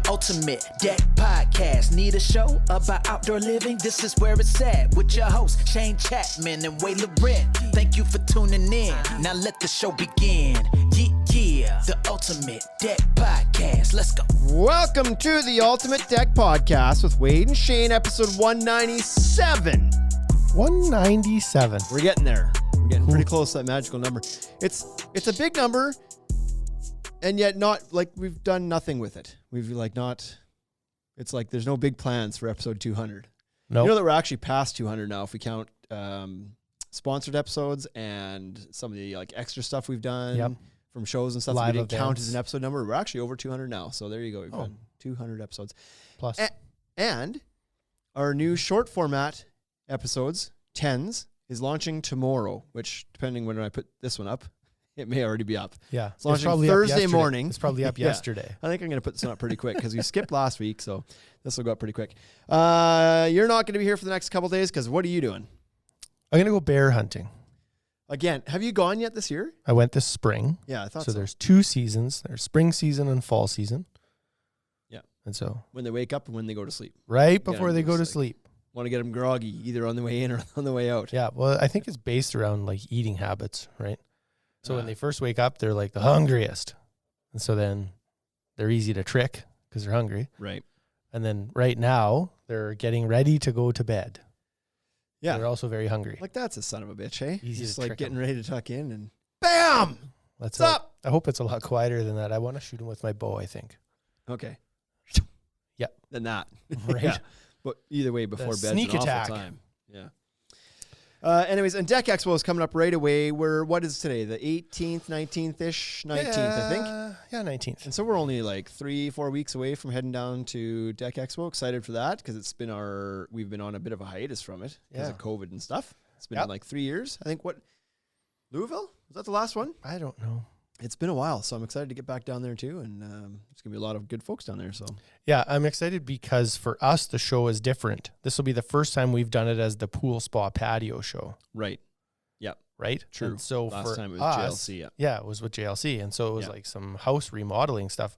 Ultimate Deck Podcast. Need a show about outdoor living? This is where it's at with your hosts, Shane Chapman and Way Laurent. Thank you for tuning in. Now let the show begin. Yeah, the Ultimate Deck Podcast. Let's go. Welcome to the Ultimate Deck Podcast with Wade and Shane, episode 197. 197. We're getting there. We're getting pretty close to that magical number. It's a big number, and yet not like we've done nothing with it. We've like not. It's like there's no big plans for episode 200. No, You know that we're actually past 200 now if we count sponsored episodes and some of the like extra stuff we've done from shows and stuff that we didn't count as an episode number. We're actually over 200 now. So there you go. We've done 200 episodes plus. And our new short format episodes, 10s, is launching tomorrow, which depending when I put this one up, it may already be up. Yeah. It's launching Thursday morning. It's probably up yesterday. I think I'm going to put this one up pretty quick because we skipped last week, so this will go up pretty quick. You're not going to be here for the next couple days because what are you doing? I'm going to go bear hunting. Again, have you gone yet this year? I went this spring. Yeah, I thought so. So there's two seasons. There's spring season and fall season. Yeah. And so when they wake up and when they go to sleep. Right before they go to sleep. Want to get them groggy either on the way in or on the way out. Yeah. Well, I think it's based around like eating habits, right? So when they first wake up, they're like the hungriest. And so then they're easy to trick because they're hungry. Right. And then right now they're getting ready to go to bed. Yeah. They're also very hungry. Like that's a son of a bitch, hey? Easy Just to like trick getting 'em. ready to tuck in and BAM! What's up? I hope it's a lot quieter than that. I want to shoot him with my bow, I think. Okay. Yeah. Than that. Right. Yeah. But either way, before bed's sneak an awful attack. time. Yeah. Anyways, and Deck Expo is coming up right away. What is today? The 18th, 19th-ish? 19th, I think. Yeah, 19th. And so we're only like 3-4 weeks away from heading down to Deck Expo. Excited for that because we've been on a bit of a hiatus from it because of COVID and stuff. It's been like 3 years. I think Louisville? Was that the last one? I don't know. It's been a while, so I'm excited to get back down there too. And there's going to be a lot of good folks down there. So Yeah, I'm excited because for us, the show is different. This will be the first time we've done it as the pool spa patio show. Right. Yeah. Right? True. And so Last for time it was us, JLC. Yeah. Yeah, it was with JLC. And so it was like some house remodeling stuff.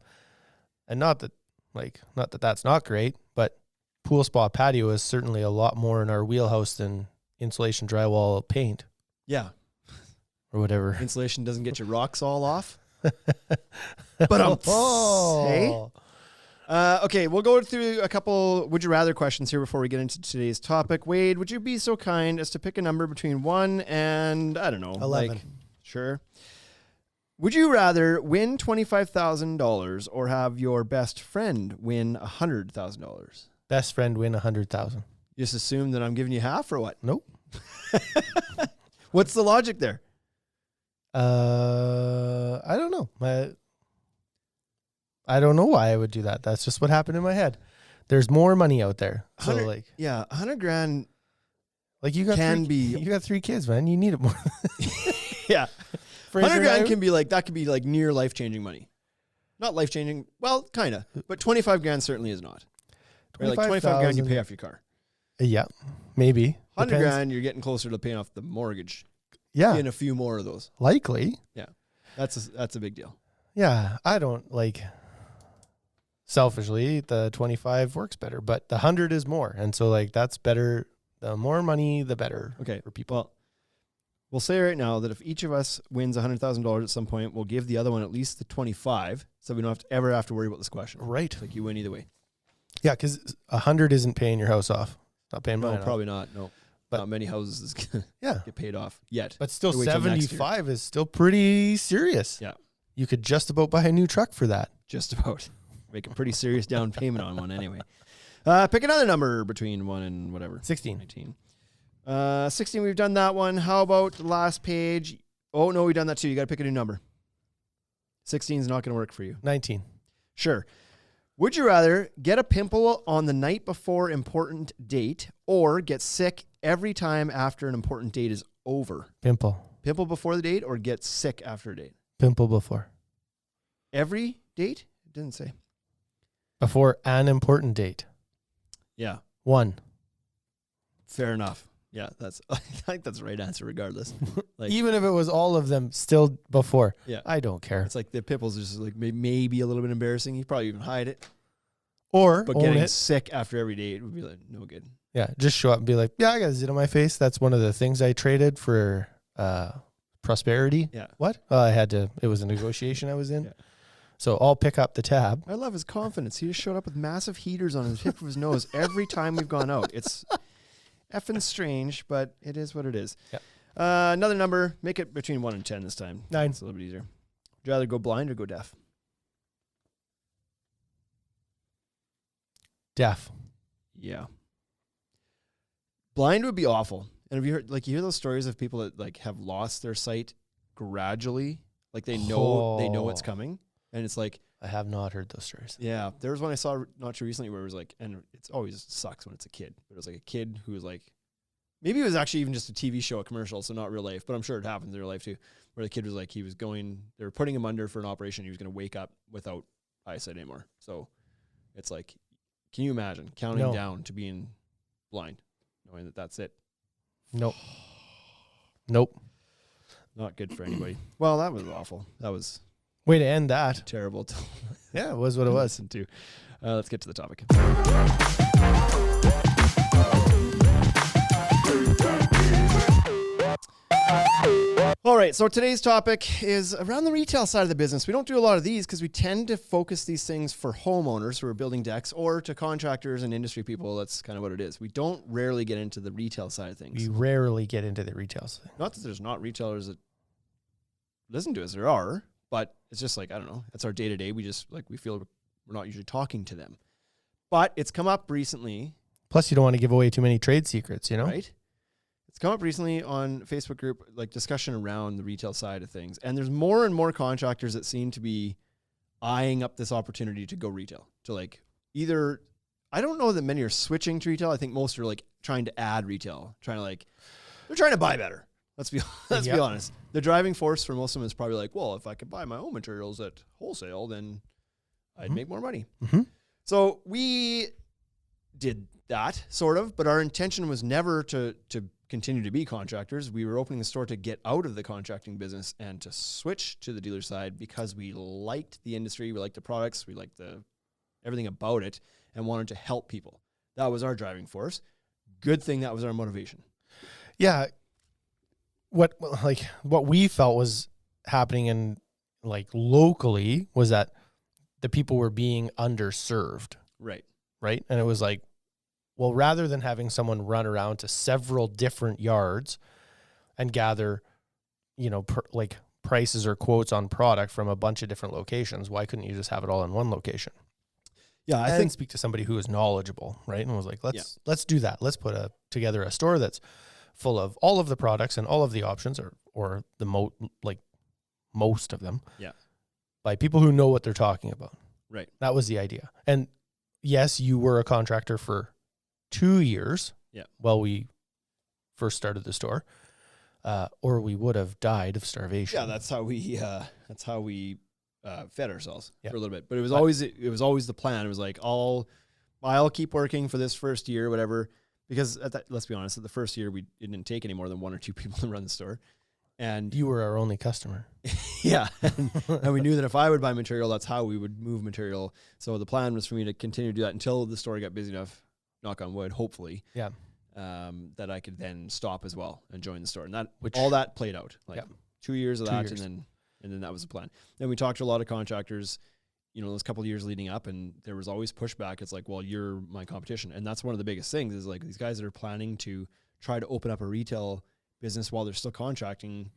And not that that's not great, but pool spa patio is certainly a lot more in our wheelhouse than insulation, drywall, paint. Yeah. Or whatever. Insulation doesn't get your rocks all off. But hey. Okay, we'll go through a couple would you rather questions here before we get into today's topic. Wade, would you be so kind as to pick a number between 1 and, I don't know, 11. Sure. Would you rather win $25,000 or have your best friend win $100,000? Best friend win 100,000. Just assume that I'm giving you half or what? Nope. What's the logic there? I don't know. I don't know why I would do that. That's just what happened in my head. There's more money out there. So like, yeah, $100,000. Like you got you got 3 kids, man. You need it more. Yeah. $100,000 can be like near life-changing money. Not life-changing. Well, kind of, but $25,000 certainly is not. Right, like $25,000 you pay off your car. Yeah, maybe. $100,000 you're getting closer to paying off the mortgage. Yeah. In a few more of those. Likely. Yeah. That's a big deal. Yeah. I don't like selfishly the 25 works better, but the 100 is more. And so like that's better. The more money, the better for people. Well, we'll say right now that if each of us wins $100,000 at some point, we'll give the other one at least the 25 so we don't ever have to worry about this question. Right. Like you win either way. Yeah. Cause 100 isn't paying your house off. Not paying mine off. Probably not. No. But not many houses get paid off yet. But still 75 is still pretty serious. Yeah. You could just about buy a new truck for that. Just about. Make a pretty serious down payment on one anyway. Pick another number between 1 and whatever. 16. 19. 16, we've done that one. How about the last page? Oh, no, we've done that too. You got to pick a new number. 16 is not going to work for you. 19. Sure. Would you rather get a pimple on the night before important date or get sick every time after an important date is over? Pimple. Pimple before the date or get sick after a date? Pimple before. Every date? It didn't say. Before an important date. Yeah. 1. Fair enough. Yeah, I think that's the right answer regardless. Like, even if it was all of them still before. Yeah. I don't care. It's like the pimples are just like maybe a little bit embarrassing. You probably even hide it. but own getting it. sick after every date would be like no good. Yeah, just show up and be like, yeah, I got a zit on my face. That's one of the things I traded for prosperity. Yeah. What? It was a negotiation I was in. Yeah. So I'll pick up the tab. I love his confidence. He just showed up with massive heaters on his tip of his nose every time we've gone out. It's effing strange, but it is what it is. Yeah. Another number, make it between 1 and 10 this time. 9. It's a little bit easier. Would you rather go blind or go deaf? Deaf. Yeah. Blind would be awful. And have you heard, like, you hear those stories of people that like have lost their sight gradually, like they know it's coming, and it's like, I have not heard those stories. yeah, there was one I saw not too recently where it was like, and it's always sucks when it's a kid, but it was like a kid who was like, maybe it was actually even just a TV show, a commercial, so not real life, but I'm sure it happens in real life too, where the kid was like, they were putting him under for an operation, he was going to wake up without eyesight anymore. So it's like, can you imagine counting down to being blind, knowing that that's it? Nope. Nope. Not good for anybody. Well, that was awful. That was Way to end that. terrible to Yeah, it was what it was. listen to. Let's get to the topic. All right, so today's topic is around the retail side of the business. We don't do a lot of these because we tend to focus these things for homeowners who are building decks or to contractors and industry people. That's kind of what it is. We don't rarely get into the retail side of things. We rarely get into the retail side. Not that there's not retailers that listen to us. There are, but it's just like, I don't know. It's our day-to-day. We just like, we feel we're not usually talking to them. But it's come up recently. Plus, you don't want to give away too many trade secrets, you know? Right? It's come up recently on Facebook group, like discussion around the retail side of things. And there's more and more contractors that seem to be eyeing up this opportunity to go retail. To like either, I don't know that many are switching to retail. I think most are like trying to add retail, they're trying to buy better. Let's be honest. The driving force for most of them is probably like, well, if I could buy my own materials at wholesale, then I'd make more money. Mm-hmm. So we did that sort of, but our intention was never to continue to be contractors. We were opening the store to get out of the contracting business and to switch to the dealer side because we liked the industry, we liked the products, we liked everything about it, and wanted to help people. That was our driving force. Good thing that was our motivation. Yeah. What we felt was happening in like locally was that the people were being underserved. Right. Right. And it was like, well, rather than having someone run around to several different yards and gather, like prices or quotes on product from a bunch of different locations, why couldn't you just have it all in one location? Yeah, I think speak to somebody who is knowledgeable, right? And was like, let's do that. Let's put together a store that's full of all of the products and all of the options, or the most of them. Yeah. By people who know what they're talking about. Right. That was the idea. And yes, you were a contractor for 2 years. Yeah. While we first started the store, or we would have died of starvation. Yeah, that's how we fed ourselves for a little bit. But it was always the plan. It was like I'll keep working for this first year, whatever. Because let's be honest, at the first year it didn't take any more than 1 or 2 people to run the store, and you were our only customer. Yeah, and we knew that if I would buy material, that's how we would move material. So the plan was for me to continue to do that until the store got busy enough, knock on wood, hopefully. Yeah. That I could then stop as well and join the store, and all that played out. 2 years of that, and then that was the plan. Then we talked to a lot of contractors, those couple of years leading up, and there was always pushback. It's like, well, you're my competition, and that's one of the biggest things is like these guys that are planning to try to open up a retail business while they're still contracting,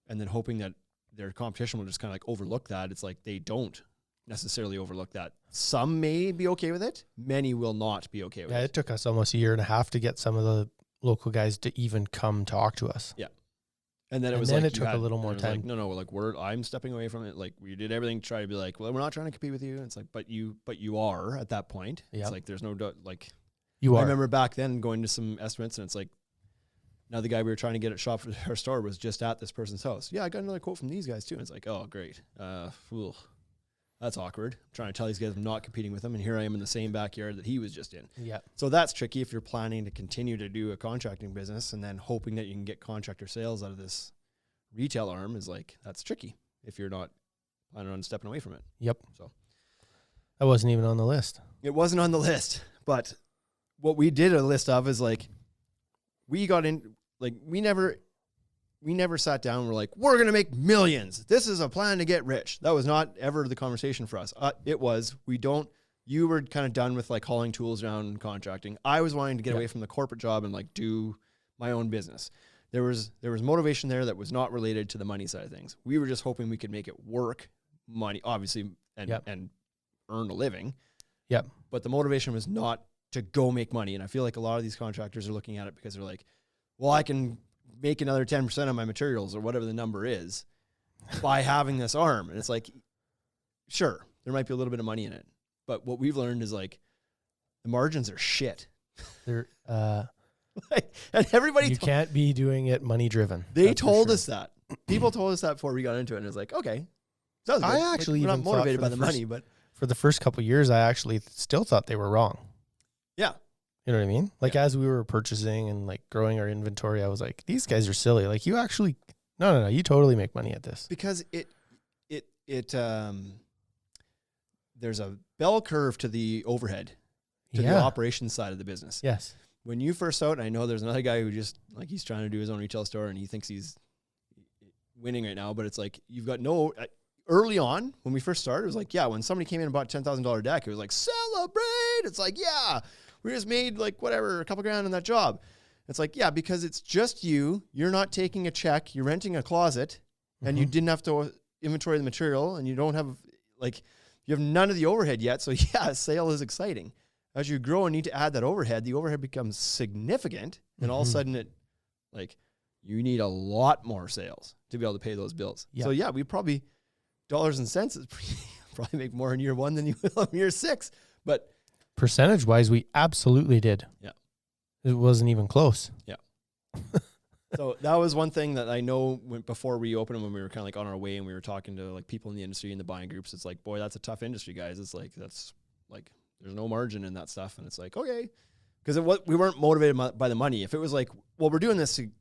and then hoping that their competition will just kind of like overlook that. It's like they don't necessarily overlook that. Some may be okay with it. Many will not be okay with it. Yeah, it took us almost a year and a half to get some of the local guys to even come talk to us. Yeah. And then it took a little more time. Like, no, I'm stepping away from it. Like we did everything to try to be like, well, we're not trying to compete with you. And it's like, but you are at that point. Yeah. It's like, there's no, like you are. I remember back then going to some estimates, and it's like, now the guy we were trying to get at shop for our store was just at this person's house. Yeah, I got another quote from these guys too. And it's like, oh, great. That's awkward. I'm trying to tell these guys I'm not competing with them, and here I am in the same backyard that he was just in. Yeah. So that's tricky if you're planning to continue to do a contracting business and then hoping that you can get contractor sales out of this retail arm is like, that's tricky if you're not planning on stepping away from it. Yep. So that wasn't even on the list. It wasn't on the list, but what we did a list of is like, we got in, like, we never sat down and we're like, we're going to make millions. This is a plan to get rich. That was not ever the conversation for us. It was, you were kind of done with like hauling tools around and contracting. I was wanting to get away from the corporate job and like do my own business. There was motivation there that was not related to the money side of things. We were just hoping we could make it work, money, obviously, and earn a living. Yep. But the motivation was not to go make money. And I feel like a lot of these contractors are looking at it because they're like, well, I can make another 10% on my materials or whatever the number is by having this arm. And it's like, sure, there might be a little bit of money in it. But what we've learned is like the margins are shit. They're, and everybody you can't be doing it money driven. They told us that. People told us that before we got into it. And it was like, okay, sounds good. I actually we're even not motivated by the money, but for the first couple of years, I actually still thought they were wrong. Yeah. You know what I mean? Like as we were purchasing and like growing our inventory, I was like, these guys are silly. Like you actually, no, you totally make money at this. Because there's a bell curve to the overhead, to the operations side of the business. Yes. When you first out, I know there's another guy who just like, he's trying to do his own retail store and he thinks he's winning right now, but it's like, you've got early on when we first started, it was like, yeah, when somebody came in and bought $10,000 deck, it was like, celebrate. It's like, yeah, we just made like whatever, a couple grand on that job. It's like, yeah, because it's just you're not taking a check, you're renting a closet and you didn't have to inventory the material and you don't have like, you have none of the overhead yet. So yeah, sale is exciting. As you grow and need to add that overhead, the overhead becomes significant. And all of a sudden you need a lot more sales to be able to pay those bills. Yep. So yeah, we probably dollars and cents probably make more in year 1 than you will in year 6. But percentage wise, we absolutely did. Yeah. It wasn't even close. Yeah. So that was one thing that I know before we opened, when we were kind of like on our way and we were talking to like people in the industry and the buying groups, it's like, boy, that's a tough industry, guys. It's like, that's like, there's no margin in that stuff. And it's like, okay. Because we weren't motivated by the money. If it was like, well, we're doing this to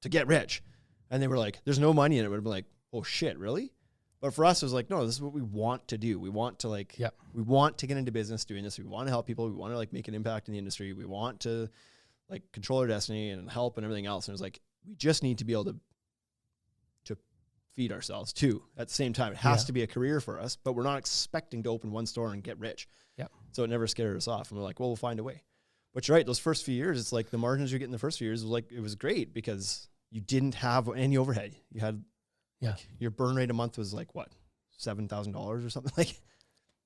get rich, and they were like, there's no money in it, would have been like, oh shit, really? But for us, it was like, no, this is what we want to do. We want to we want to get into business doing this. We want to help people. We want to like make an impact in the industry. We want to like control our destiny and help and everything else. And it was like, we just need to be able to feed ourselves too. At the same time, it has to be a career for us, but we're not expecting to open one store and get rich. Yeah. So it never scared us off. And we're like, well, we'll find a way. But you're right. Those first few years, it's like the margins you get in the first few years was like, it was great because you didn't have any overhead. You had, like, your burn rate a month was like what, $7,000 or something like.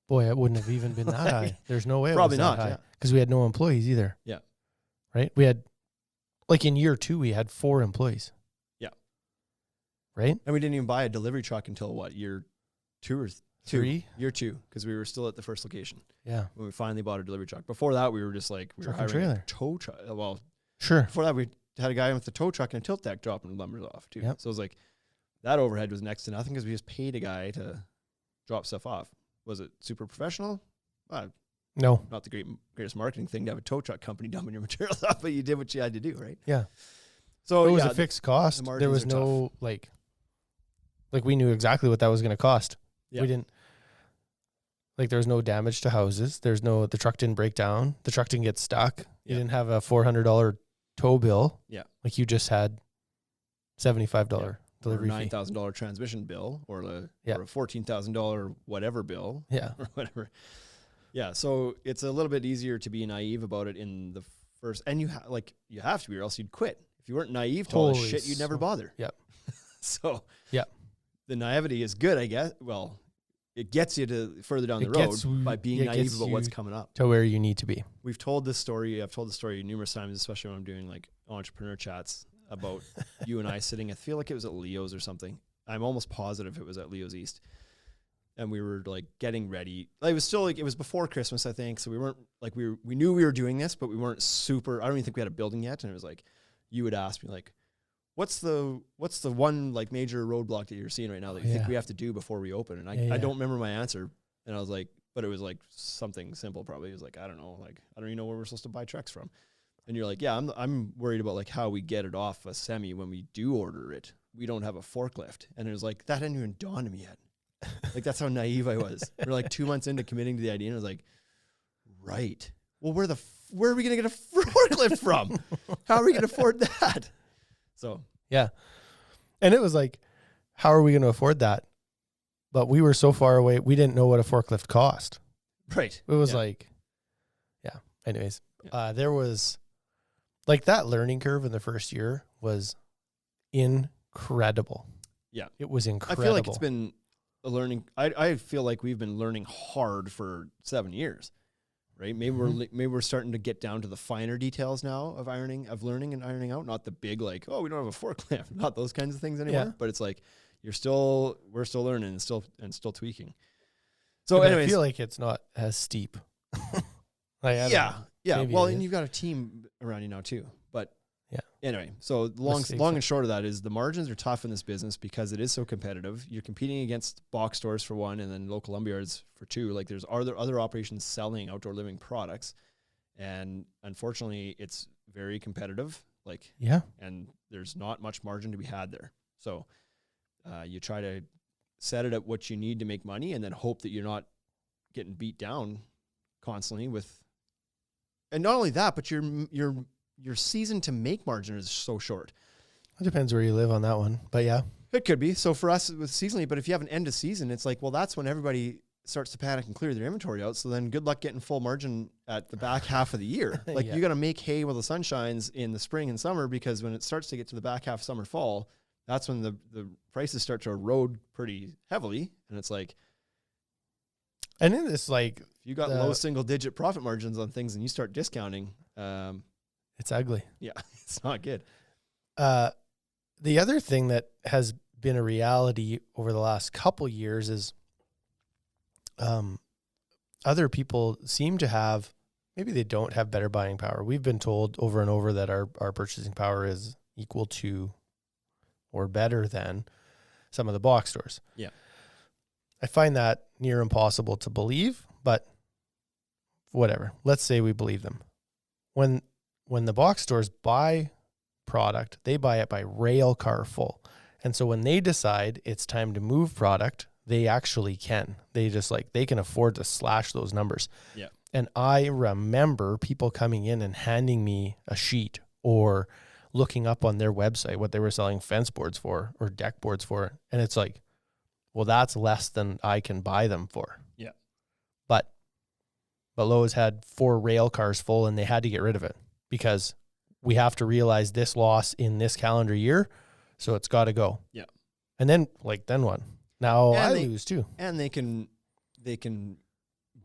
Boy, it wouldn't have even been that high. There's no way. Probably it was that not. high because we had no employees either. Yeah. Right. We had like in year 2, we had 4 employees. Yeah. Right. And we didn't even buy a delivery truck until what, year 2 or 3? Year 2, because we were still at the first location. Yeah. When we finally bought a delivery truck. Before that, we were just like, we were hiring a tow truck. Well, sure. Before that, we had a guy with the tow truck and a tilt deck dropping lumbers off too. Yep. So it was like, that overhead was next to nothing because we just paid a guy to drop stuff off. Was it super professional? No. Not the greatest marketing thing to have a tow truck company dumping your materials off, but you did what you had to do, right? Yeah. So it was a fixed cost. There was no tough. like we knew exactly what that was going to cost. Yeah. We didn't, like, there was no damage to houses. The truck didn't break down. The truck didn't get stuck. You didn't have a $400 tow bill. Yeah. Like you just had $75 delivery fee. $9,000 transmission bill or a $14,000 whatever bill. Yeah. Or whatever. Yeah. So it's a little bit easier to be naive about it in the first, and you have to be, or else you'd quit. If you weren't naive to all this shit, you'd never bother. Yep. So the naivety is good, I guess. Well, it gets you to further down the road by being naive about what's coming up. To where you need to be. We've told this story. I've told the story numerous times, especially when I'm doing like entrepreneur chats about you and I sitting. I feel like it was at Leo's or something. I'm almost positive it was at Leo's East. And we were like getting ready. Like, it was still like, it was before Christmas, I think. So we weren't like, we knew we were doing this, but we weren't super, I don't even think we had a building yet. And it was like, you would ask me like, what's the one like major roadblock that you're seeing right now that you think we have to do before we open? And I don't remember my answer. And I was like, but it was like something simple probably. It was like, I don't know, like, I don't even know where we're supposed to buy trucks from. And you're like, yeah, I'm worried about like how we get it off a semi when we do order it. We don't have a forklift. And it was like, that hadn't even dawned on me yet. Like, that's how naive I was. We're like 2 months into committing to the idea. And I was like, Right. Well, where are we going to get a forklift from? How are we going to afford that? So, yeah. And it was like, how are we going to afford that? But we were so far away, we didn't know what a forklift cost. right. It was like, yeah. Anyways, there was like that learning curve in the first year was incredible. Yeah. It was incredible. I feel like it's been a learning. I feel like we've been learning hard for 7 years, right? Maybe we're starting to get down to the finer details now of learning and ironing out, not the big, like, oh, we don't have a forklift, not those kinds of things anymore. Yeah. But it's like, we're still learning and still tweaking. So But anyways, I feel like it's not as steep. Like, yeah. Maybe Well, it and is. you've got a team around you now too. But Yeah. anyway, so long and short of that is the margins are tough in this business because it is so competitive. You're competing against box stores for one, and then local lumberyards for two. Like there's other operations selling outdoor living products, and unfortunately, it's very competitive. Like Yeah. and there's not much margin to be had there. So you try to set it at what you need to make money, and then hope that you're not getting beat down constantly with. And not only that, but your season to make margin is so short. It depends where you live on that one. But yeah. It could be. So for us with seasonally, but if you have an end of season, it's like, well, that's when everybody starts to panic and clear their inventory out. So then good luck getting full margin at the back half of the year. Like Yeah. you got to make hay while the sun shines in the spring and summer, because when it starts to get to the back half summer, fall, that's when the prices start to erode pretty heavily. And it's like, And then it's like, if you got low single digit profit margins on things and you start discounting, it's ugly. yeah, it's not good. The other thing that has been a reality over the last couple years is other people seem to have, maybe they don't have better buying power. We've been told over and over that our purchasing power is equal to or better than some of the box stores. Yeah. I find that near impossible to believe, but whatever. Let's say we believe them. When the box stores buy product, they buy it by rail car full. And so when they decide it's time to move product, they actually can. They just they can afford to slash those numbers. Yeah. And I remember people coming in and handing me a sheet or looking up on their website what they were selling fence boards for or deck boards for. And it's like, well, that's less than I can buy them for. Yeah. But Lowe's had 4 rail cars full and they had to get rid of it because we have to realize this loss in this calendar year. So it's got to go. Yeah. And then then what? Now And I they- lose too. And they can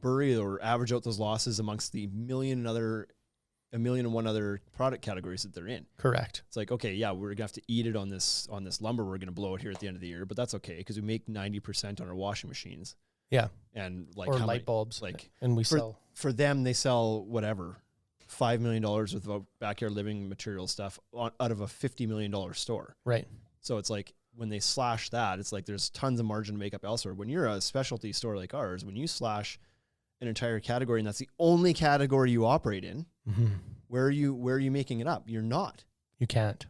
bury or average out those losses amongst the 1,000,001 other product categories that they're in. Correct. It's like, okay, yeah, we're gonna have to eat it on this lumber. We're gonna blow it here at the end of the year, but that's okay because we make 90% on our washing machines. Yeah. And like Or how light many- bulbs. like And we sell. for them, they sell whatever $5 million worth of backyard living material stuff out of a $50 million store. Right. So it's like when they slash that, it's like there's tons of margin to make up elsewhere. When you're a specialty store like ours, when you slash an entire category and that's the only category you operate in, Mm-hmm. where are you making it up? You're not. You can't.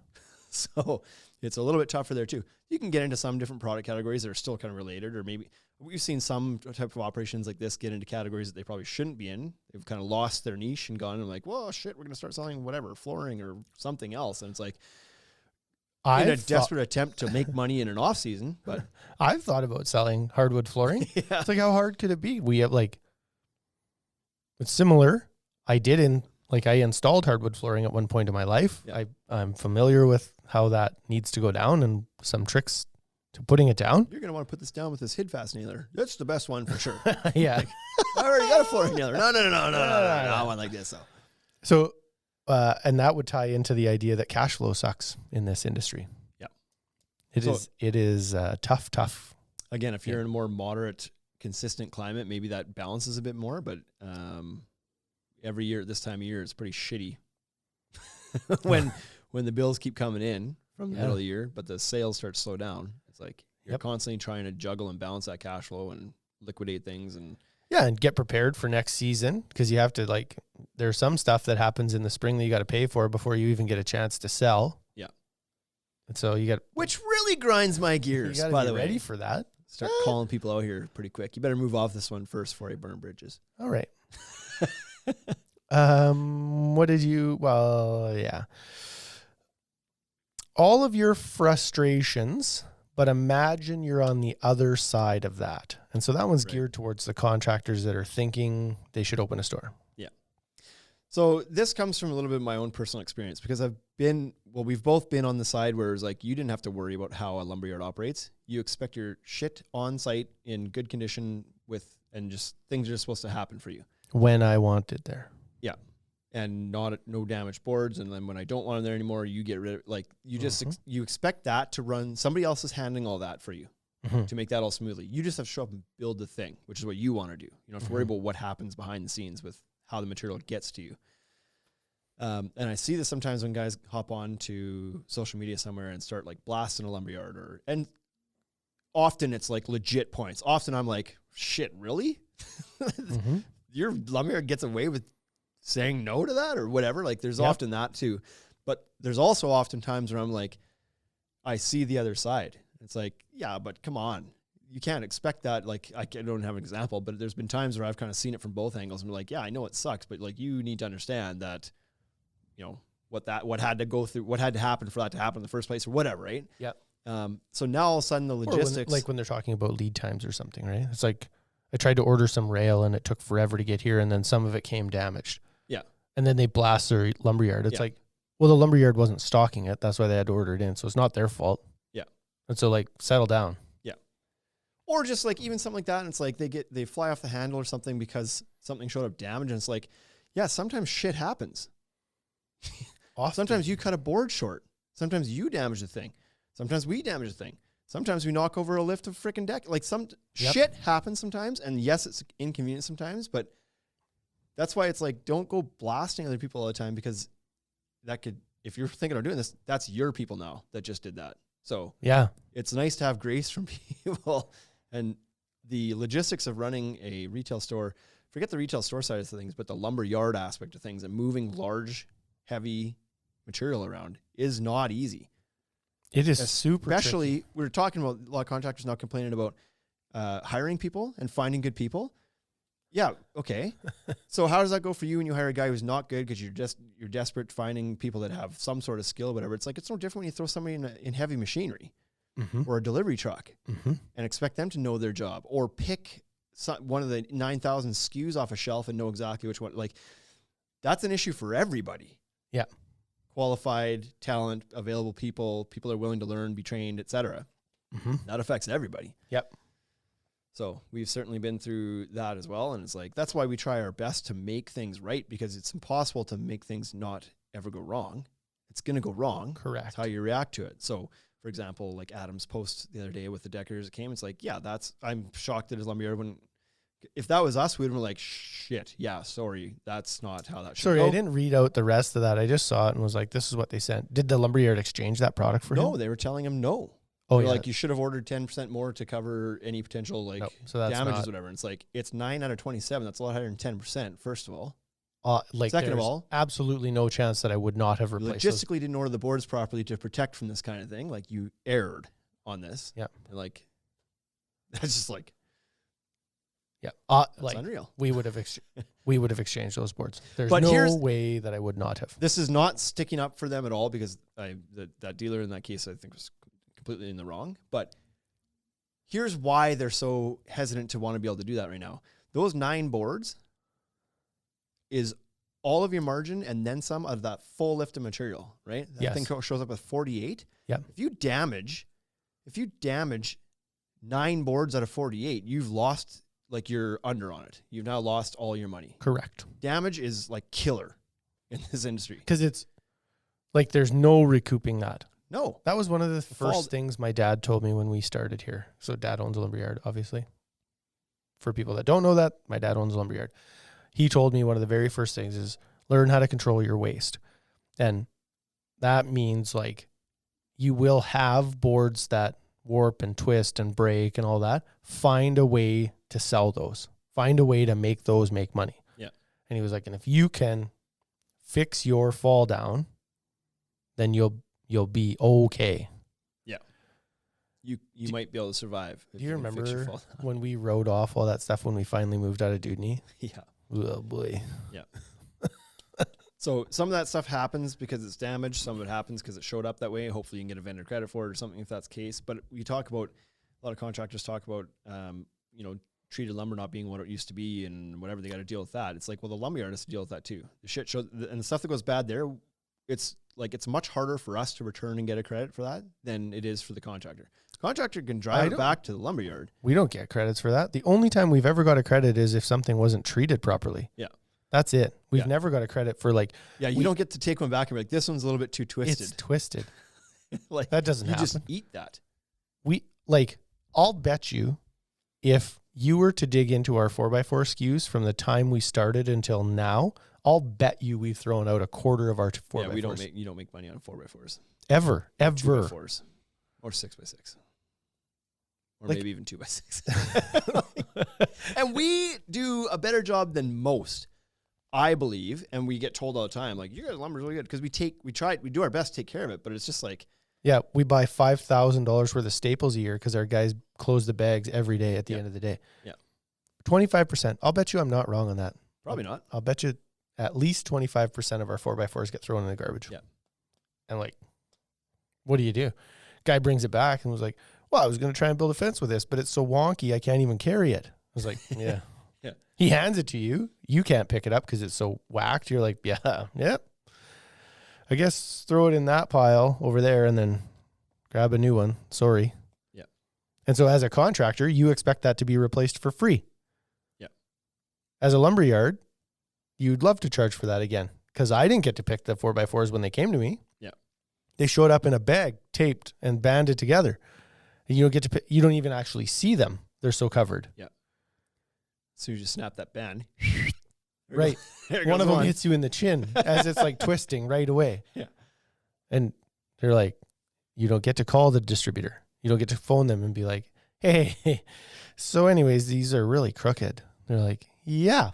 So it's a little bit tougher there too. You can get into some different product categories that are still kind of related, or maybe we've seen some type of operations like this get into categories that they probably shouldn't be in. They've kind of lost their niche and gone and like, well, shit, we're going to start selling whatever, flooring or something else. And it's like in a desperate attempt to make money in an off season, but I've thought about selling hardwood flooring. yeah, It's like, how hard could it be? We have it's similar. I installed hardwood flooring at one point in my life. Yeah. I'm familiar with how that needs to go down and some tricks to putting it down. you're going to want to put this down with this HID-fast nailer. That's the best one for sure. Yeah. I already got a flooring nailer. No. I want like this though. So, and that would tie into the idea that cash flow sucks in this industry. Yeah. It is tough. Again, if you're in a more moderate, consistent climate, maybe that balances a bit more, but every year at this time of year, it's pretty shitty when the bills keep coming in from the middle of the year, but the sales start to slow down. It's like you're constantly trying to juggle and balance that cash flow and liquidate things. And and get prepared for next season because you have to there's some stuff that happens in the spring that you got to pay for before you even get a chance to sell. Yeah. And so you got, which really grinds my gears, you got by to the be way. ready for that. Start calling people out here pretty quick. You better move off this one first before you burn bridges. All right. What did you? Well, yeah. All of your frustrations, but imagine you're on the other side of that. And so that one's geared towards the contractors that are thinking they should open a store. Yeah. So this comes from a little bit of my own personal experience because we've both been on the side where it's like you didn't have to worry about how a lumberyard operates. You expect your shit on site in good condition and just things are just supposed to happen for you. When I want it there. Yeah. And no damaged boards. And then when I don't want them there anymore, you get rid of, like, you just, you expect that to run. Somebody else is handling all that for you to make that all smoothly. You just have to show up and build the thing, which is what you want to do. You don't have to worry about what happens behind the scenes with how the material gets to you. And I see this sometimes when guys hop on to social media somewhere and start like blasting a lumberyard and often it's like legit points. Often I'm like, shit, really? Your lumberyard gets away with saying no to that or whatever. Like there's often that too, but there's also often times where I'm like, I see the other side. It's like, yeah, but come on, you can't expect that. Like I don't have an example, but there's been times where I've kind of seen it from both angles and I'm like, yeah, I know it sucks, but like, you need to understand that, you know, what had to happen for that to happen in the first place or whatever. Right. Yeah. So now all of a sudden the logistics, when they're talking about lead times or something, right? It's like, I tried to order some rail and it took forever to get here. And then some of it came damaged. Yeah. And then they blast their lumberyard. It's like, well, the lumberyard wasn't stocking it. That's why they had to order it in. So it's not their fault. Yeah. And so like, settle down. Yeah. Or just like even something like that. And it's like they fly off the handle or something because something showed up damaged. And it's like, yeah, sometimes shit happens. Sometimes you cut a board short. Sometimes you damage the thing. Sometimes we damage the thing. Sometimes we knock over a lift of freaking deck. Like shit happens sometimes. And yes, it's inconvenient sometimes, but that's why it's like, don't go blasting other people all the time because that could, if you're thinking of doing this, that's your people now that just did that. So yeah, it's nice to have grace from people and the logistics of running a retail store. Forget the retail store side of things, but the lumber yard aspect of things and moving large, heavy material around is not easy. It is super Especially, tricky. we're talking about a lot of contractors now complaining about hiring people and finding good people. Yeah, okay. So how does that go for you when you hire a guy who's not good because you're desperate finding people that have some sort of skill, whatever? It's like it's no different when you throw somebody in heavy machinery or a delivery truck and expect them to know their job or pick one of the 9,000 SKUs off a shelf and know exactly which one. Like that's an issue for everybody. Yeah. Qualified talent, available people that are willing to learn, be trained, etc. That affects everybody. Yep. So we've certainly been through that as well. And it's like, that's why we try our best to make things right because it's impossible to make things not ever go wrong. It's going to go wrong. Correct. That's how you react to it. So for example, like Adam's post the other day with the deckers that came, it's like, yeah, I'm shocked that his lumberyard if that was us, we'd have been like, shit, yeah, sorry, that's not how that should go. I didn't read out the rest of that. I just saw it and was like, this is what they sent. Did the lumberyard exchange that product for him? No, they were telling him no. Oh, They're yeah. like, you should have ordered 10% more to cover any potential damages, whatever. And it's like, it's 9 out of 27. That's a lot higher than 10%, first of all. Second of all, absolutely no chance that I would not have replaced logistically didn't order the boards properly to protect from this kind of thing. Like you erred on this. Yeah. And like, that's just like, yeah, like unreal. We would have exchanged those boards. There's but no way that I would not have. This is not sticking up for them at all because that dealer in that case I think was completely in the wrong. But here's why they're so hesitant to want to be able to do that right now. Those 9 boards is all of your margin and then some of that full lift of material, right? That thing shows up with 48. Yeah. If you damage 9 boards out of 48, you've lost. Like you're under on it. You've now lost all your money. Correct. Damage is like killer in this industry. Because it's like there's no recouping that. No. That was one of the first things my dad told me when we started here. So dad owns a lumberyard, obviously. For people that don't know that, my dad owns a lumberyard. He told me one of the very first things is learn how to control your waste. And that means like you will have boards that warp and twist and break and all that. Find a way to sell those. Find a way to make those make money. Yeah. And he was like, and if you can fix your fall down, then you'll be okay. Yeah. You might be able to survive. Do you remember when we rode off all that stuff when we finally moved out of Dudney? Yeah. Oh boy. Yeah. So some of that stuff happens because it's damaged. Some of it happens because it showed up that way. Hopefully you can get a vendor credit for it or something if that's the case. But we talk about, a lot of contractors talk about, treated lumber not being what it used to be and whatever, they got to deal with that. It's like, well, the lumberyard has to deal with that too. The shit show and the stuff that goes bad there, it's much harder for us to return and get a credit for that than it is for the contractor. Contractor can drive it back to the lumberyard. We don't get credits for that. The only time we've ever got a credit is if something wasn't treated properly. Yeah. That's it. We've never got a credit for like... Yeah, you don't get to take one back and be like, this one's a little bit too twisted. It's twisted. Like that doesn't happen. You just eat that. I'll bet you if you were to dig into our 4x4 SKUs from the time we started until now, I'll bet you we've thrown out a quarter of our 4x4s. Yeah, you don't make money on 4x4s. Ever. 2x4s. Or 6x6. Or maybe even 2x6. And we do a better job than most, I believe, and we get told all the time, like, your guys' lumber's really good, because we do our best to take care of it, but it's just like... Yeah, we buy $5,000 worth of staples a year because our guys close the bags every day at the end of the day. Yeah. 25%. I'll bet you I'm not wrong on that. Probably not. I'll bet you at least 25% of our 4x4s get thrown in the garbage. Yeah. And like, what do? Guy brings it back and was like, well, I was going to try and build a fence with this, but it's so wonky, I can't even carry it. I was like, yeah. Yeah. He hands it to you. You can't pick it up because it's so whacked. You're like, yeah, yep. I guess throw it in that pile over there and then grab a new one. Sorry. Yeah. And so as a contractor, you expect that to be replaced for free. Yeah. As a lumberyard, you'd love to charge for that again because I didn't get to pick the 4x4s when they came to me. Yeah. They showed up in a bag, taped and banded together. And you don't get to pick, you don't even actually see them. They're so covered. Yeah. So you just snap that band. Right. One of them hits you in the chin as it's like twisting right away. Yeah. And they're like, you don't get to call the distributor. You don't get to phone them and be like, hey, so anyways, these are really crooked. They're like, yeah,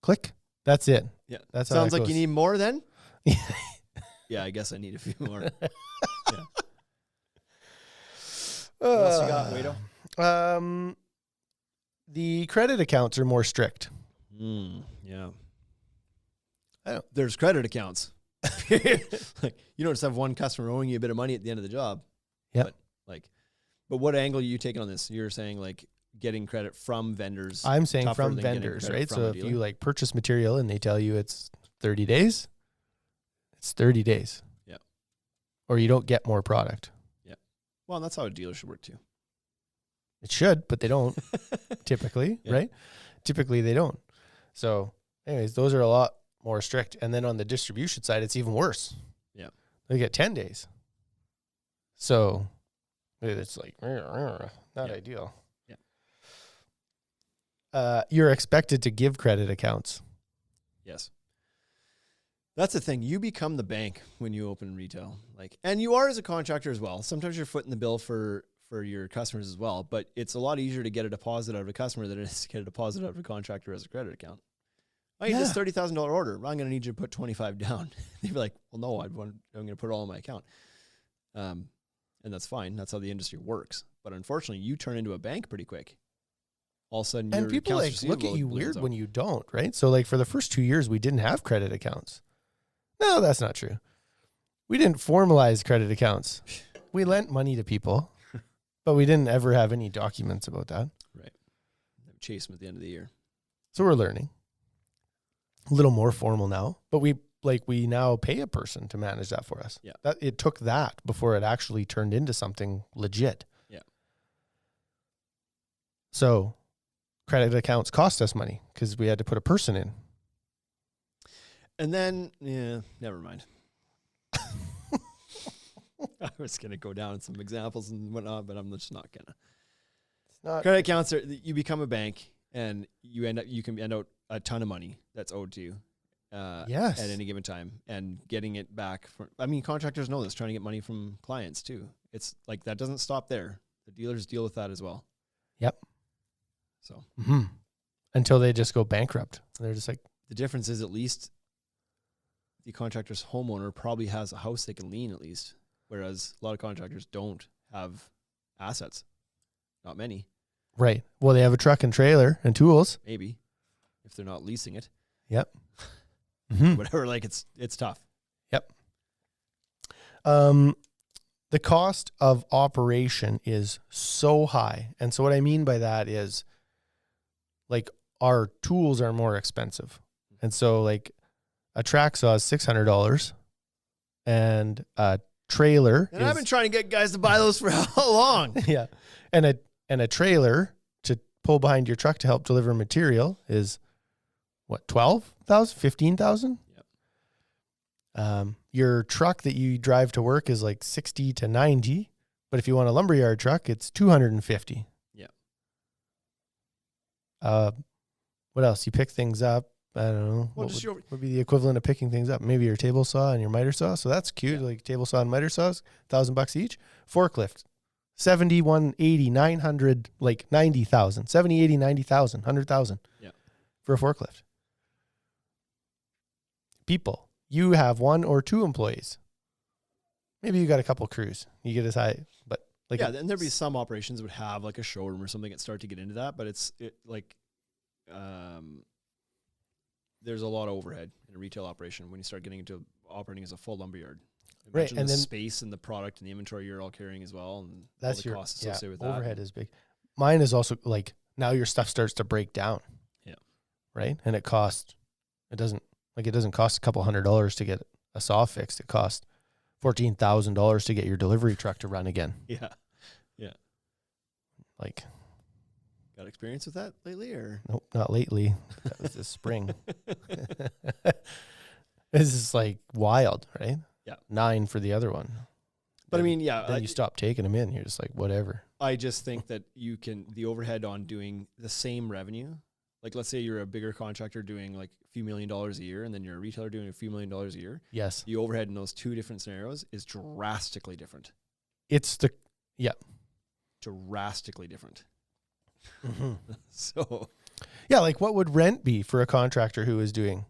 click. That's it. Yeah. That's sounds how like you need more then. Yeah, I guess I need a few more. Yeah. What else you got, Wado? The credit accounts are more strict. Yeah. There's credit accounts. Like, you don't just have one customer owing you a bit of money at the end of the job. Yeah. But what angle are you taking on this? You're saying like getting credit from vendors. I'm saying from vendors, right? So if you like purchase material and they tell you it's 30 days, it's 30 days. Yeah. Or you don't get more product. Yeah. Well, that's how a dealer should work too. It should, but they don't typically, right? Typically they don't. So anyways, those are a lot more strict. And then on the distribution side, it's even worse. Yeah. They get 10 days. So it's like not ideal. Yeah. You're expected to give credit accounts. Yes. That's the thing. You become the bank when you open retail. And you are as a contractor as well. Sometimes you're footing the bill for your customers as well, but it's a lot easier to get a deposit out of a customer than it is to get a deposit out of a contractor as a credit account. I need this $30,000 order. I'm going to need you to put 25 down. They'd be like, well, no, I'm going to put it all in my account. And that's fine. That's how the industry works. But unfortunately, you turn into a bank pretty quick. All of a sudden, and people look at you weird when you don't, right? So for the first 2 years, we didn't have credit accounts. No, that's not true. We didn't formalize credit accounts. We lent money to people, but we didn't ever have any documents about that. Right. Chase them at the end of the year. So we're learning. A little more formal now, but we now pay a person to manage that for us. Yeah. It took that before it actually turned into something legit. Yeah. So credit accounts cost us money because we had to put a person in. And then, never mind. I was going to go down some examples and whatnot, but I'm just not going to. Credit accounts you become a bank and you can end out a ton of money that's owed to you at any given time, and getting it back. Contractors know this, trying to get money from clients too. It's like that doesn't stop there. The dealers deal with that as well. Yep. So until they just go bankrupt. They're just like, the difference is at least the contractor's homeowner probably has a house they can lien at least, whereas a lot of contractors don't have assets. Not many. Right. Well, they have a truck and trailer and tools. Maybe. if they're not leasing it. Yep. Whatever, like it's tough. Yep. The cost of operation is so high. And so what I mean by that is like our tools are more expensive. And so like a track saw is $600 and a trailer. And I've been trying to get guys to buy those for how long? Yeah. And a trailer to pull behind your truck to help deliver material is what, 12,000, 15,000? Yep. Your truck that you drive to work is like 60 to 90, but if you want a lumberyard truck, it's 250. Yeah. What else? You pick things up. I don't know. Well, What would be the equivalent of picking things up? Maybe your table saw and your miter saw. So that's cute. Yeah. Like table saw and miter saws, $1,000 each. Forklift, 70, 180, 900, like 90,000, 70, 80, 90,000, 100,000. Yeah. For a forklift. People. You have 1 or 2 employees. Maybe you got a couple crews. You get as high, but like yeah, then there'd be some operations would have like a showroom or something that start to get into that, but there's a lot of overhead in a retail operation when you start getting into operating as a full lumberyard. Right, Imagine and the then space and the product and the inventory you're all carrying as well, and that's all the your costs associated with that. overhead is big. Mine is also like now your stuff starts to break down. Yeah. Right, and it doesn't cost a couple $100 to get a saw fixed. It costs $14,000 to get your delivery truck to run again. Yeah. Yeah. Like, got experience with that lately, or nope, not lately. That was this spring. This is like wild, right? Yeah. 9 for the other one. But Then- I mean, yeah, then you stop taking them in. You're just like, whatever. I just think that the overhead on doing the same revenue, like let's say you're a bigger contractor doing like a few $1 million a year, and then you're a retailer doing a few $1 million a year. Yes. The overhead in those two different scenarios is drastically different. Drastically different. So, yeah, like what would rent be for a contractor who is doing,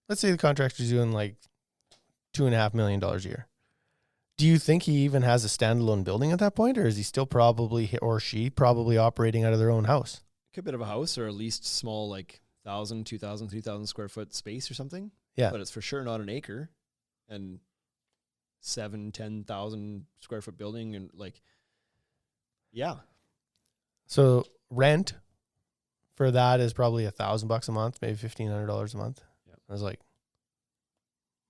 let's say the contractor's doing like $2.5 million a year. Do you think he even has a standalone building at that point, or is he still probably, or she probably operating out of their own house? a bit of a house, or at least small, like 1,000, 2,000, 3,000 square foot space or something. Yeah. But it's for sure not an acre, and 10,000 square foot building, and like, yeah. So rent for that is probably $1,000 a month, maybe $1,500 a month. Yeah. I was like,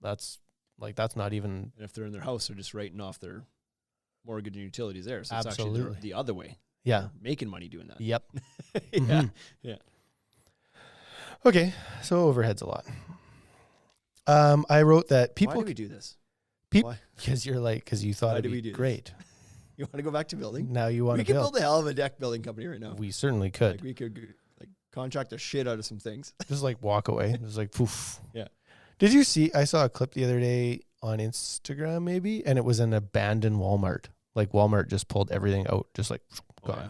that's not even. And if they're in their house, they're just writing off their mortgage and utilities there. So it's Absolutely. actually the other way. Yeah. They're making money doing that. Yep. Yeah. Mhm. Yeah. Okay. So overhead's a lot. I wrote that people. Why do we do this? Why? Because you thought Why it'd do we be do this? great. You want to go back to building? Now you want We to could build. build a hell of a deck building company right now. We certainly could. Like we could like contract the shit out of some things. Just like walk away. Just like poof. Yeah. Did you see? I saw a clip the other day on Instagram, maybe, and it was an abandoned Walmart. Like Walmart just pulled everything out, just like gone. yeah.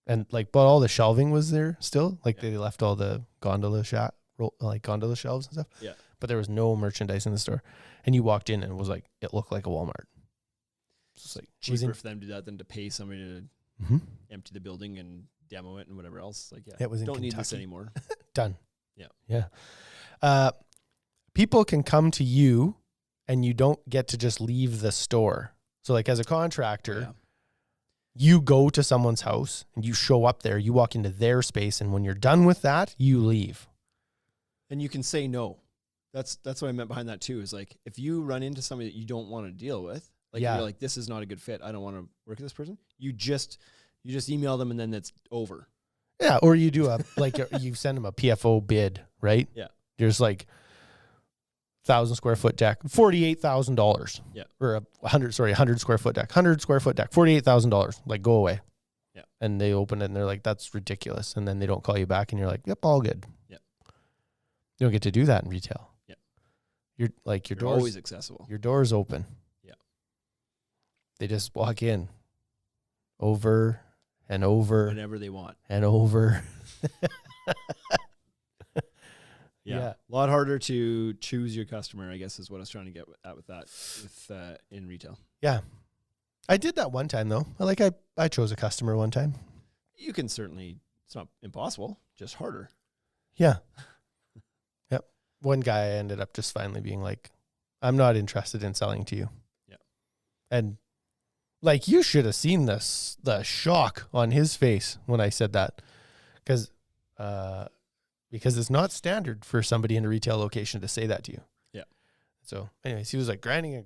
And like, but all the shelving was there still. Like Yeah. they left all the gondola shelves and stuff. Yeah. But there was no merchandise in the store. And you walked in and it was like, it looked like a Walmart. It's just like Cheaper for them to do that than to pay somebody to Mhm. empty the building and demo it and whatever else. Like, yeah, It was in don't need this Kentucky. anymore. Done. Yeah. Yeah. People can come to you and you don't get to just leave the store. So like as a contractor, Yeah. you go to someone's house and you show up there, you walk into their space. And when you're done with that, you leave. And you can say no. That's what I meant behind that too, is like, if you run into somebody that you don't want to deal with, like Yeah. you're like, this is not a good fit, I don't want to work with this person. You just email them and then it's over. Yeah. Or you do you send them a PFO bid, right? Yeah. There's like 1,000 square foot deck, $48,000. Yeah. Or 100 square foot deck, $48,000. Like, go away. Yeah. And they open it and they're like, that's ridiculous. And then they don't call you back and you're like, yep, all good. Yeah. You don't get to do that in retail. Yeah. You're like, your You're door's always accessible. your door's open. Yeah. They just walk in over and over Whenever they want. and over. Yeah. A lot harder to choose your customer, I guess, is what I was trying to get at with that in retail. Yeah. I did that one time though. I chose a customer one time. You can certainly, it's not impossible, just harder. Yeah. Yep. One guy ended up just finally being like, I'm not interested in selling to you. Yeah. And like, you should have seen the shock on his face when I said that. Because it's not standard for somebody in a retail location to say that to you. Yeah. So anyways, he was like grinding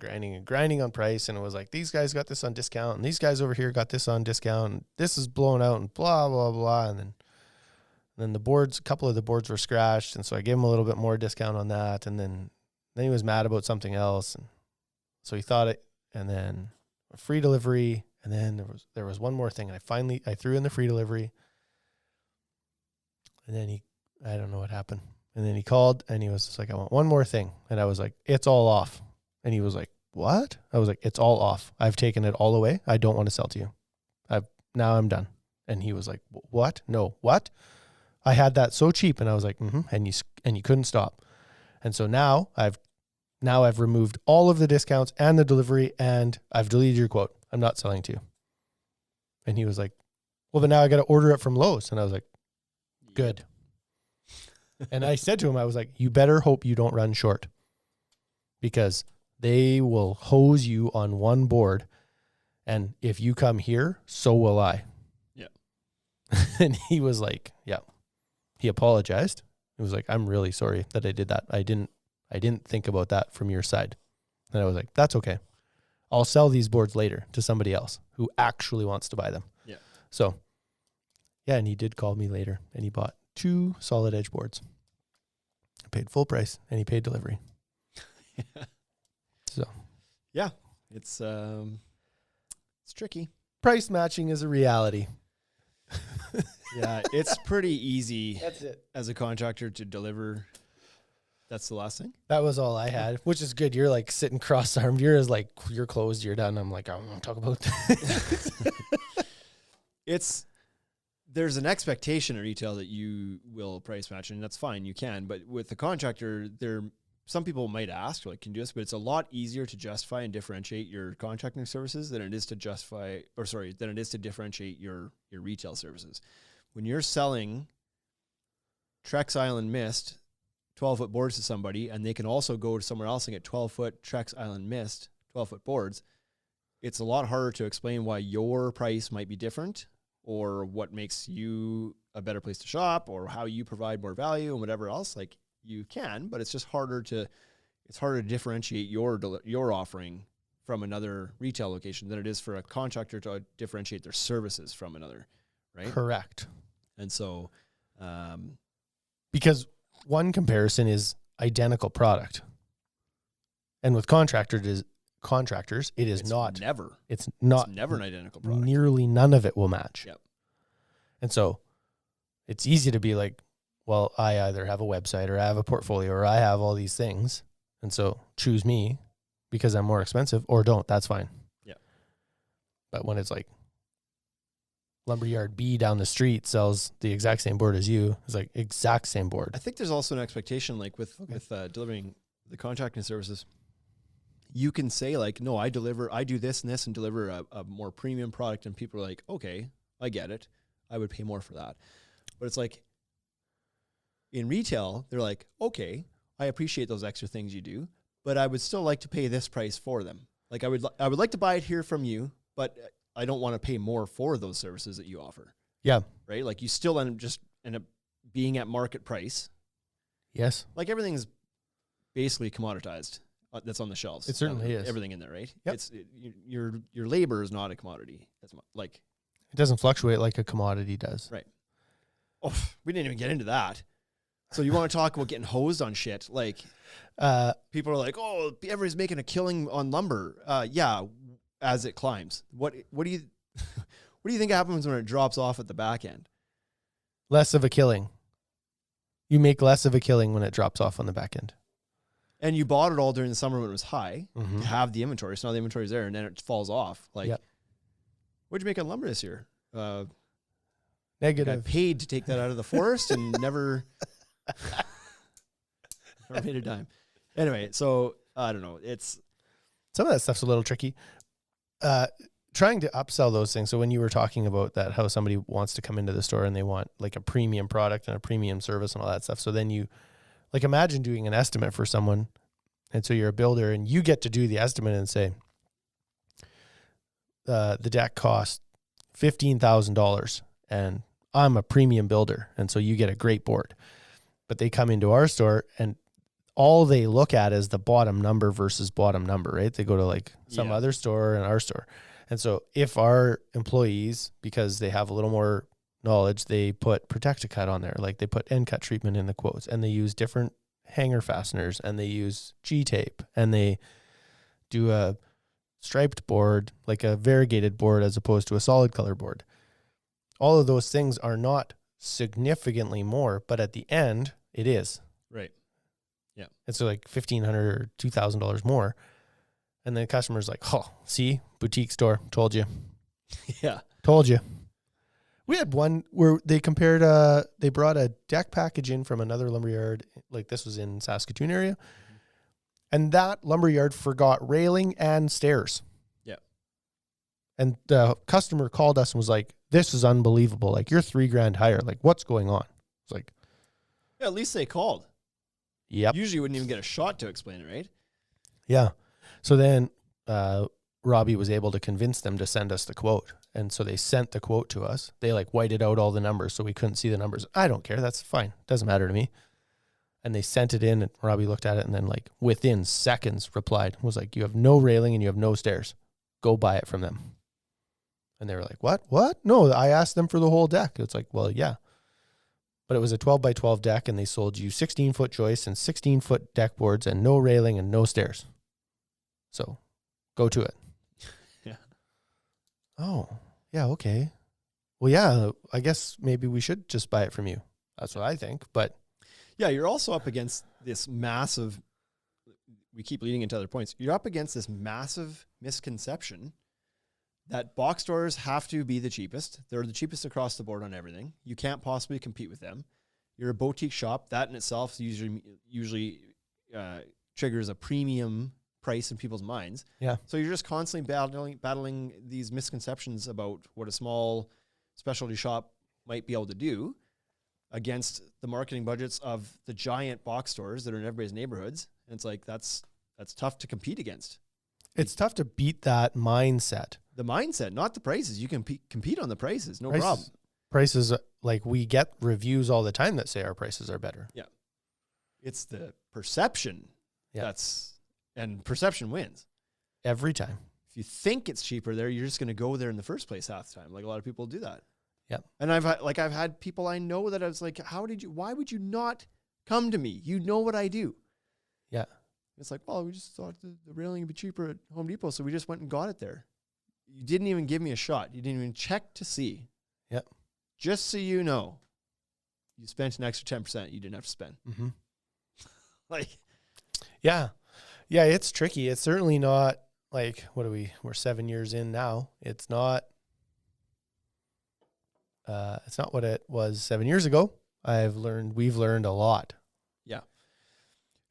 on price. And it was like, these guys got this on discount and these guys over here got this on discount. And this is blown out and blah, blah, blah. And then the boards, a couple of the boards were scratched. And so I gave him a little bit more discount on that. And then he was mad about something else. And so he thought it, and then a free delivery. And then there was one more thing. And I threw in the free delivery. And then I don't know what happened. And then he called and he was just like, I want one more thing. And I was like, it's all off. And he was like, what? I was like, it's all off. I've taken it all away. I don't want to sell to you. Now I'm done. And he was like, what? No, what? I had that so cheap. And I was like, and you couldn't stop. And so now I've removed all of the discounts and the delivery and I've deleted your quote. I'm not selling to you. And he was like, well, then now I got to order it from Lowe's. And I was like, good. And I said to him, I was like, you better hope you don't run short because they will hose you on one board. And if you come here, so will I. Yeah. And he was like, yeah. He apologized. He was like, I'm really sorry that I did that. I didn't think about that from your side. And I was like, that's okay. I'll sell these boards later to somebody else who actually wants to buy them. Yeah. So, yeah, and he did call me later and he bought 2 solid edge boards. I paid full price and he paid delivery. Yeah. So, yeah, it's tricky. Price matching is a reality. Yeah, it's pretty easy. That's it. As a contractor to deliver. That's the last thing. That was all I had, which is good. You're like sitting cross-armed. You're like, you're closed. You're done. I'm like, I don't want to talk about this. There's an expectation in retail that you will price match, and that's fine. You can, but with the contractor, some people might ask, like, can you do this? But it's a lot easier to justify and differentiate your contracting services than it is to differentiate your retail services. When you're selling Trex Island Mist 12-foot boards to somebody, and they can also go to somewhere else and get 12-foot Trex Island Mist 12-foot boards, it's a lot harder to explain why your price might be different or what makes you a better place to shop or how you provide more value and whatever else. Like, you can, but it's just harder to differentiate your offering from another retail location than it is for a contractor to differentiate their services from another, right? Correct. And so, because one comparison is identical product, and with contractors, it is not never. It's not never an identical product. Nearly none of it will match. Yep. And so, it's easy to be like, well, I either have a website or I have a portfolio or I have all these things. And so choose me because I'm more expensive or don't. That's fine. Yeah. But when it's like Lumberyard B down the street sells the exact same board as you, it's like exact same board. I think there's also an expectation, like with delivering the contracting services, you can say like, no, I do this and this and deliver a more premium product. And people are like, okay, I get it. I would pay more for that. But it's like, in retail, they're like, okay, I appreciate those extra things you do, but I would still like to pay this price for them. Like I would like to buy it here from you, but I don't want to pay more for those services that you offer. Yeah. Right? Like you still end up being at market price. Yes. Like everything's basically commoditized that's on the shelves. It certainly is. Everything in there, right? Yep. Your labor is not a commodity. Like it doesn't fluctuate like a commodity does. Right. Oh, we didn't even get into that. So you want to talk about getting hosed on shit? Like, people are like, "Oh, everybody's making a killing on lumber." Yeah, as it climbs. What do you think happens when it drops off at the back end? Less of a killing. You make less of a killing when it drops off on the back end. And you bought it all during the summer when it was high to have the inventory. So now the inventory's there, and then it falls off. Like, what'd you make on lumber this year? Negative. I paid to take that out of the forest and never made a dime. Anyway, so I don't know. It's some of that stuff's a little tricky. trying to upsell those things. So when you were talking about that, how somebody wants to come into the store and they want like a premium product and a premium service and all that stuff. So then you like imagine doing an estimate for someone. And so you're a builder and you get to do the estimate and say, the deck cost $15,000 and I'm a premium builder. And so you get a great board, but they come into our store and all they look at is the bottom number versus bottom number, right? They go to like some other store and our store. And so if our employees, because they have a little more knowledge, they put Protect-A-Cut on there, like they put end cut treatment in the quotes, and they use different hanger fasteners, and they use G-tape, and they do a striped board, like a variegated board as opposed to a solid color board. All of those things are not significantly more, but at the end, it is. Right. Yeah. It's like $1,500 or $2,000 more. And the customer's like, oh, see, boutique store, told you. Yeah. Told you. We had one where they compared, they brought a deck package in from another lumberyard, like this was in Saskatoon area. And that lumberyard forgot railing and stairs. Yeah. And the customer called us and was like, this is unbelievable. Like, you're $3,000 higher. Like, what's going on? It's like, Yeah, at least they called. Yep. Usually you wouldn't even get a shot to explain it, right? Yeah. So then Robbie was able to convince them to send us the quote. And so they sent the quote to us. They like whited out all the numbers so we couldn't see the numbers. I don't care. That's fine. Doesn't matter to me. And they sent it in and Robbie looked at it and then like within seconds replied, was like, you have no railing and you have no stairs. Go buy it from them. And they were like, what? No, I asked them for the whole deck. It's like, well, yeah. But it was a 12 by 12 deck and they sold you 16-foot joists and 16-foot deck boards and no railing and no stairs. So go to it. Yeah. Oh, yeah, okay. Well, yeah, I guess maybe we should just buy it from you. That's what I think. But yeah, you're also up against this massive, we keep leading into other points. You're up against this massive misconception that box stores have to be the cheapest. They're the cheapest across the board on everything. You can't possibly compete with them. You're a boutique shop. That in itself usually triggers a premium price in people's minds. yeah, So you're just constantly battling these misconceptions about what a small specialty shop might be able to do against the marketing budgets of the giant box stores that are in everybody's neighborhoods. And it's like, that's tough to compete against. it's tough to beat that mindset. The mindset, not the prices. You can compete on the prices, no problem. Prices, like we get reviews all the time that say our prices are better. Yeah. It's the perception and perception wins. Every time. If you think it's cheaper there, you're just going to go there in the first place half the time. Like a lot of people do that. Yeah. And I've had people I know that I was like, why would you not come to me? You know what I do. Yeah. It's like, well, we just thought the railing would be cheaper at Home Depot, so we just went and got it there. You didn't even give me a shot. You didn't even check to see. Yep. Just so you know, you spent an extra 10% you didn't have to spend. Mm-hmm. Like, yeah. Yeah, it's tricky. It's certainly not like, we're 7 years in now. It's not what it was 7 years ago. We've learned a lot. yeah.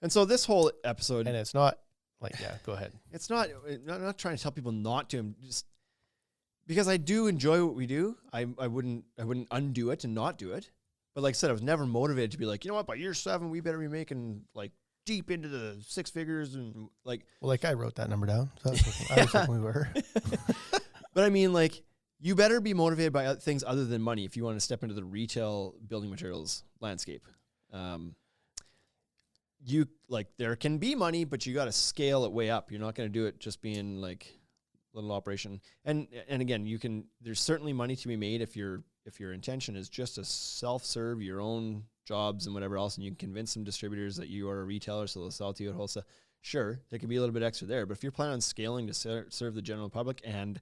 And so this whole episode, And it's not like, yeah, go ahead. it's not, I'm not trying to tell people not to, just because I do enjoy what we do. I wouldn't undo it and not do it. But like I said, I was never motivated to be like, you know what, by year 7, we better be making like deep into the 6 figures and like. Well, like I wrote that number down. So I was hoping we were. But I mean, like, you better be motivated by things other than money if you want to step into the retail building materials landscape. There can be money, but you got to scale it way up. You're not going to do it just being like little operation. And again, there's certainly money to be made if your intention is just to self-serve your own jobs and whatever else, and you can convince some distributors that you are a retailer so they'll sell to you at wholesale. Sure, there can be a little bit extra there, but if you're planning on scaling to serve the general public and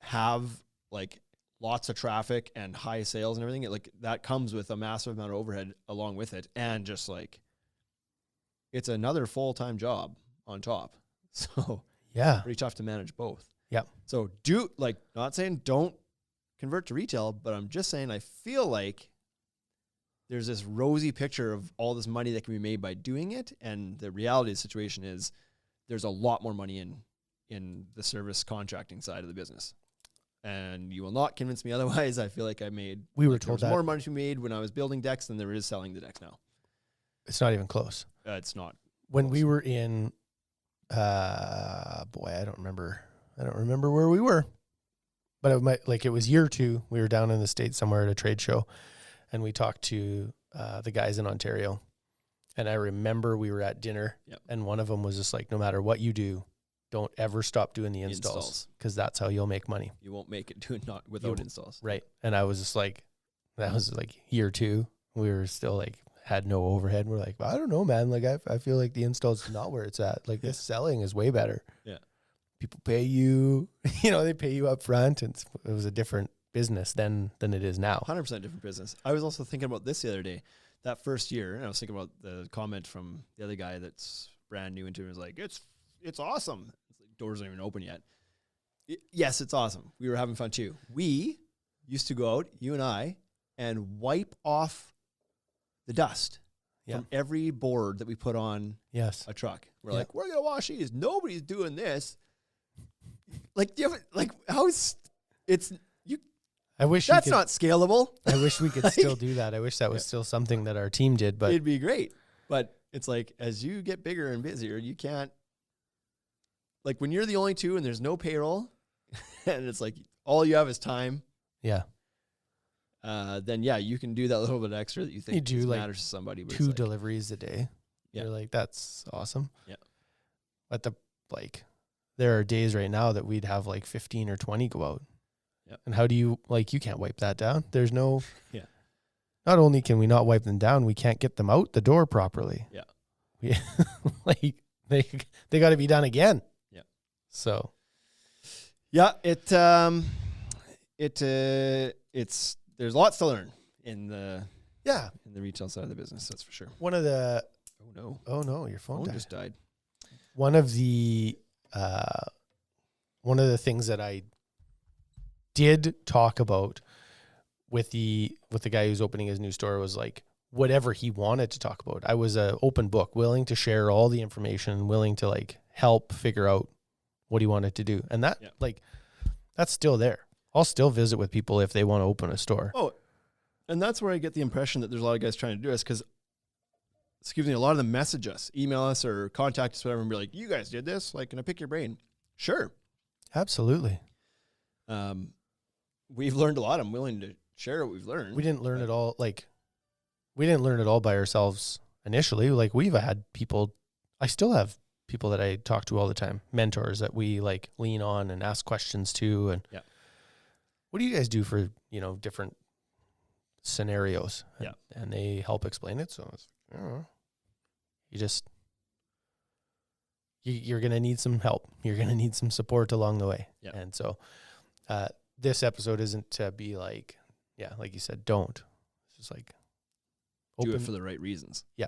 have like lots of traffic and high sales and everything, like that comes with a massive amount of overhead along with it, and just like it's another full-time job on top. So Yeah. pretty tough to manage both. Yep. So not saying don't convert to retail, but I'm just saying I feel like there's this rosy picture of all this money that can be made by doing it, and the reality of the situation is there's a lot more money in the service contracting side of the business. And you will not convince me otherwise. I feel like we were there told was that more money to be made when I was building decks than there is selling the decks now. it's not even close. It's not. When we were in, boy, I don't remember where we were, but it was year 2. We were down in the States somewhere at a trade show, and we talked to the guys in Ontario. And I remember we were at dinner, and one of them was just like, no matter what you do, don't ever stop doing the installs, because that's how you'll make money. You won't make it without installs. Right. And I was just like, that was like year 2. We were still like, had no overhead. We're like, I don't know, man. Like, I feel like the install's not where it's at. Like, this selling is way better. Yeah. People pay you, they pay you up front. And it was a different business than it is now. 100% different business. I was also thinking about this the other day. That first year, and I was thinking about the comment from the other guy that's brand new into it. Was like, it's awesome. It's like, doors aren't even open yet. Yes, it's awesome. We were having fun too. We used to go out, you and I, and wipe off the dust from every board that we put on a truck. We're like, we're gonna wash these. Nobody's doing this. Like, I wish that's not scalable. I wish we could still do that. I wish that was still something that our team did, but it'd be great. But it's like, as you get bigger and busier, you can't, like, when you're the only two and there's no payroll and it's like all you have is time. Yeah. Then you can do that little bit extra that you think matters to somebody. But 2 deliveries a day. Yeah. You're like, that's awesome. Yeah. But there are days right now that we'd have like 15 or 20 go out. Yeah. And how do you can't wipe that down. There's no, yeah. Not only can we not wipe them down, we can't get them out the door properly. Yeah. They got to be done again. Yeah. So. Yeah. It's there's lots to learn in the retail side of the business. That's for sure. One of the, oh no, your phone just died. One of the things that I did talk about with the guy who's opening his new store was like whatever he wanted to talk about. I was an open book, willing to share all the information, willing to like help figure out what he wanted to do. And that that's still there. I'll still visit with people if they want to open a store. Oh, and that's where I get the impression that there's a lot of guys trying to do this because, a lot of them message us, email us, or contact us, whatever, and be like, you guys did this? Like, can I pick your brain? Sure. Absolutely. We've learned a lot. I'm willing to share what we've learned. We didn't learn it all. We didn't learn it all by ourselves initially. Like, we've had people, I still have people that I talk to all the time, mentors that we like lean on and ask questions to. And what do you guys do for, different scenarios? And they help explain it. So it's, I don't know. You're going to need some help. You're going to need some support along the way. Yeah. And so, this episode isn't to be like, like you said, don't. It's just like, do it for the right reasons. Yeah.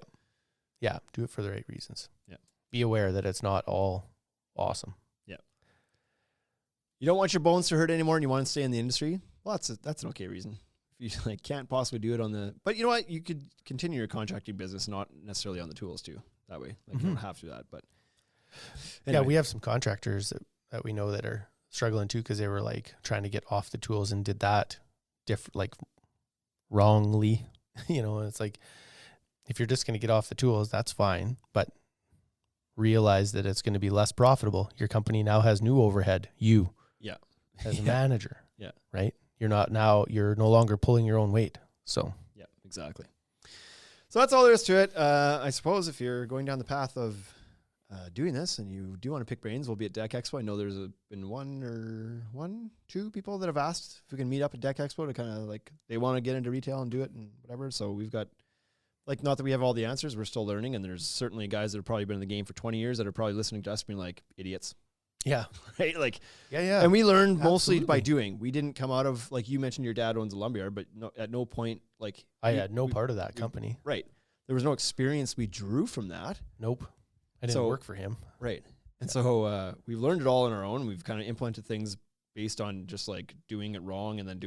Yeah. Do it for the right reasons. Yeah. Be aware that it's not all awesome. Yeah. You don't want your bones to hurt anymore and you want to stay in the industry. Well, that's an okay reason. If you can't possibly do it but you know what? You could continue your contracting business, not necessarily on the tools too. That way. Like you don't have to do that, but anyway. Yeah, we have some contractors that we know that are struggling too, because they were like trying to get off the tools and did that wrongly. It's like, if you're just going to get off the tools, that's fine, but realize that it's going to be less profitable. Your company now has new overhead. As a manager. Yeah. Right. You're no longer pulling your own weight. So yeah, exactly. So that's all there is to it. I suppose if you're going down the path of doing this and you do want to pick brains, we'll be at Deck Expo. I know there's been 2 people that have asked if we can meet up at Deck Expo to kind of like, they want to get into retail and do it and whatever. So we've got, not that we have all the answers, we're still learning. And there's certainly guys that have probably been in the game for 20 years that are probably listening to us being like idiots. Yeah. Right. Like, yeah. And we learned mostly by doing. We didn't come out of, like you mentioned, your dad owns a lumberyard, but at no point, I had no part of that company. Right. There was no experience we drew from that. Nope. I didn't work for him. Right. And so we've learned it all on our own. We've kind of implemented things based on just like doing it wrong and then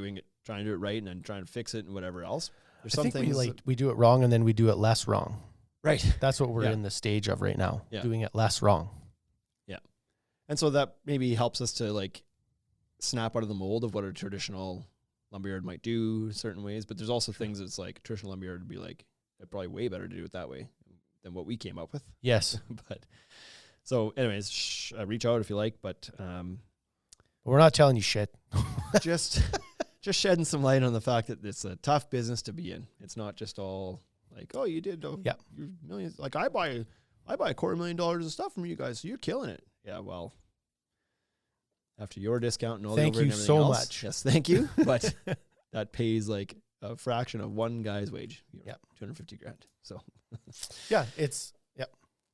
trying to do it right and then trying to fix it and whatever else. There's some things we do it wrong and then we do it less wrong. Right. That's what we're in the stage of right now. Yeah. Doing it less wrong. Yeah. And so that maybe helps us to like snap out of the mold of what a traditional lumberyard might do certain ways. But there's also things that's like traditional lumberyard would be like, it's probably way better to do it that way than what we came up with. Yes. But so anyways, reach out if you like, but We're not telling you shit. just shedding some light on the fact that it's a tough business to be in. It's not just all like, oh, you did you're millions. Like I buy $250,000 of stuff from you guys, so you're killing it. Yeah, well, after your discount and all Thank the overhead you and so everything else, much. yes, thank you. But that pays like a fraction of one guy's wage. Yeah, $250,000. So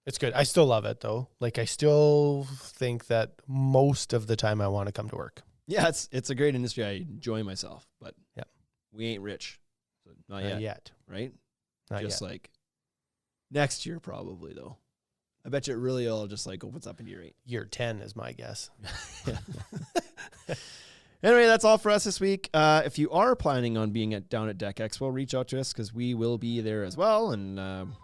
it's good. I still love it though. Like I still think that most of the time I want to come to work. yeah, it's a great industry. I enjoy myself, but Yeah. we ain't rich. So not Not yet, yet. right? Not Just yet. like next year, probably though. I bet you it really all just like opens up in year 8. Year 10 is my guess. Anyway, that's all for us this week. If you are planning on being down at Deck Expo, reach out to us because we will be there as well, and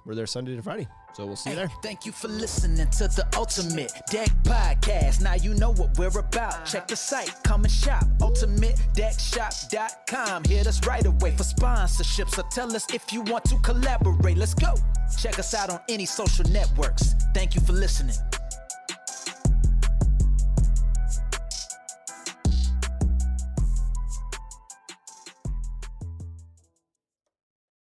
we're there Sunday to Friday. So we'll see you there. Thank you for listening to the Ultimate Deck Podcast. Now you know what we're about. Check the site, come and shop. UltimateDeckShop.com. Hit us right away for sponsorships, or tell us if you want to collaborate. Let's go. Check us out on any social networks. Thank you for listening.